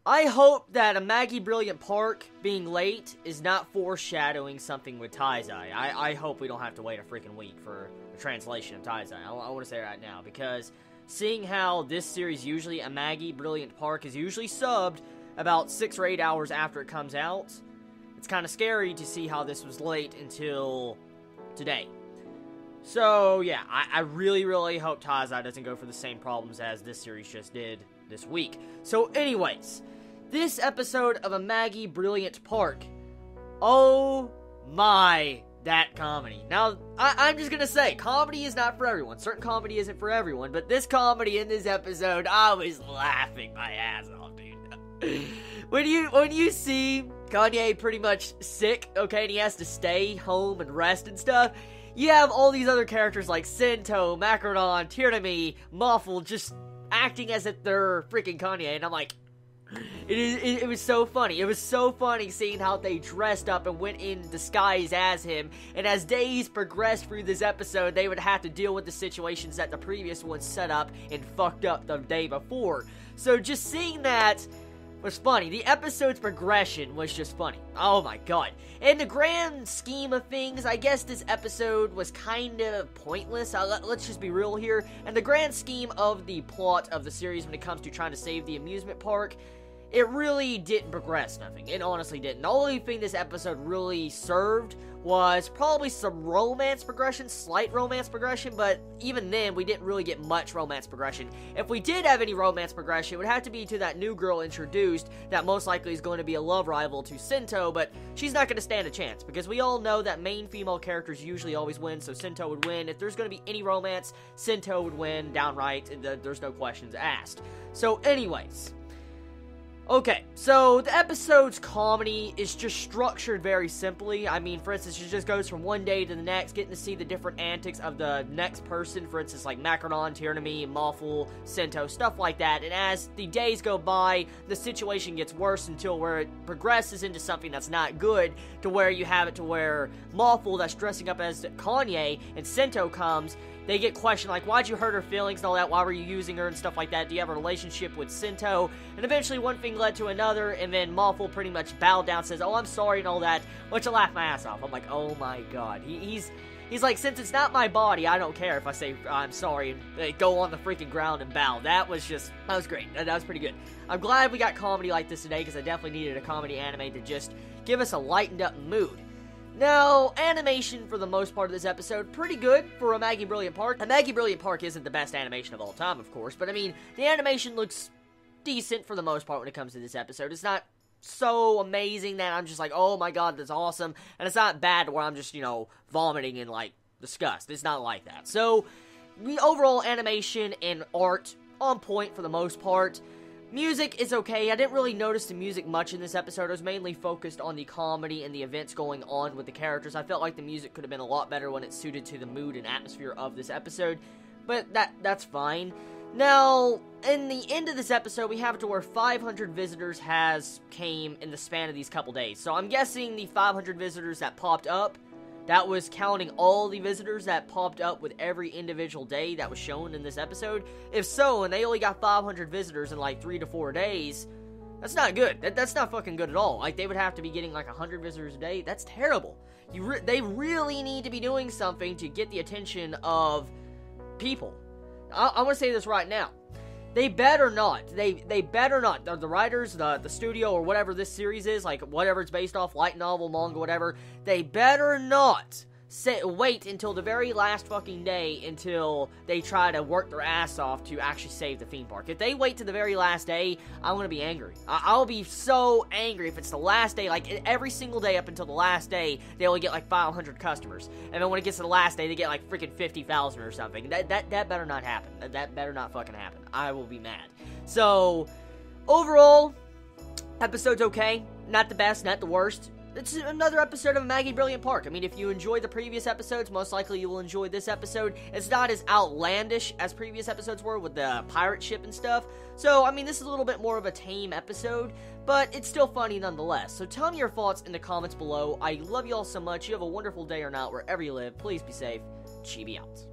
I hope that Amagi Brilliant Park being late is not foreshadowing something with Taizai. I hope we don't have to wait a freaking week for a translation of Taizai. I want to say it right now, because seeing how this series usually, Amagi Brilliant Park, is usually subbed about 6 or 8 hours after it comes out, it's kind of scary to see how this was late until today. So, yeah, I really, really hope Taizai doesn't go for the same problems as this series just did this week. So, anyways, this episode of Amagi Brilliant Park, oh my, that comedy. Now, I'm just gonna say, comedy is not for everyone. Certain comedy isn't for everyone, but this comedy in this episode, I was laughing my ass off, dude. When you see Kanye pretty much sick, okay, and he has to stay home and rest and stuff, you have all these other characters like Sento, Macrodon, Tierney, Muffle, just acting as if they're freaking Kanye, and I'm like, it was so funny. It was so funny seeing how they dressed up and went in disguise as him, and as days progressed through this episode, they would have to deal with the situations that the previous ones set up and fucked up the day before. So just seeing that was funny. The episode's progression was just funny. Oh my god. In the grand scheme of things, I guess this episode was kind of pointless. Let's just be real here. In the grand scheme of the plot of the series when it comes to trying to save the amusement park, it really didn't progress nothing. It honestly didn't. The only thing this episode really served was probably some romance progression, slight romance progression, but even then, we didn't really get much romance progression. If we did have any romance progression, it would have to be to that new girl introduced that most likely is going to be a love rival to Sento, but she's not going to stand a chance, because we all know that main female characters usually always win, so Sento would win. If there's going to be any romance, Sento would win downright, and there's no questions asked. So anyways, okay, so the episode's comedy is just structured very simply. I mean, for instance, it just goes from one day to the next, getting to see the different antics of the next person, for instance, like Macrodon, Tierney, Muffle, Sento, stuff like that. And as the days go by, the situation gets worse until where it progresses into something that's not good, to where you have it to where Muffle, that's dressing up as Kanye, and Sento comes, they get questioned, like, why'd you hurt her feelings and all that, why were you using her and stuff like that, do you have a relationship with Sento? And eventually one thing led to another, and then Muffle pretty much bowed down, says, oh, I'm sorry and all that, which I laughed my ass off. I'm like, oh my god, he's like, since it's not my body, I don't care if I say I'm sorry and go on the freaking ground and bow. That was great. That was pretty good. I'm glad we got comedy like this today, because I definitely needed a comedy anime to just give us a lightened up mood. Now, animation for the most part of this episode, pretty good for Amagi Brilliant Park. Amagi Brilliant Park isn't the best animation of all time, of course, but I mean, the animation looks decent for the most part when it comes to this episode. It's not so amazing that I'm just like, oh my god, that's awesome, and it's not bad where I'm just, vomiting in, like, disgust. It's not like that. So, the overall animation and art on point for the most part. Music is okay. I didn't really notice the music much in this episode. I was mainly focused on the comedy and the events going on with the characters. I felt like the music could have been a lot better when it suited to the mood and atmosphere of this episode, but that's fine. Now, in the end of this episode, we have it to where 500 visitors came in the span of these couple days. So I'm guessing the 500 visitors that popped up, that was counting all the visitors that popped up with every individual day that was shown in this episode. If so, and they only got 500 visitors in like 3 to 4 days, that's not good. That's not fucking good at all. Like, they would have to be getting like 100 visitors a day. That's terrible. They really need to be doing something to get the attention of people. I want to say this right now. They better not. They better not. The writers, the studio, or whatever this series is, like whatever it's based off, light novel, manga, whatever, they better not wait until the very last fucking day until they try to work their ass off to actually save the theme park. If they wait to the very last day, I'm gonna be angry. I'll be so angry if it's the last day, like every single day up until the last day, they only get like 500 customers. And then when it gets to the last day, they get like freaking 50,000 or something. That better not happen. That better not fucking happen. I will be mad. So, overall, episode's okay. Not the best, not the worst. It's another episode of Amagi Brilliant Park. I mean, if you enjoyed the previous episodes, most likely you will enjoy this episode. It's not as outlandish as previous episodes were with the pirate ship and stuff. So, I mean, this is a little bit more of a tame episode, but it's still funny nonetheless. So tell me your thoughts in the comments below. I love you all so much. You have a wonderful day or night wherever you live. Please be safe. Chibi out.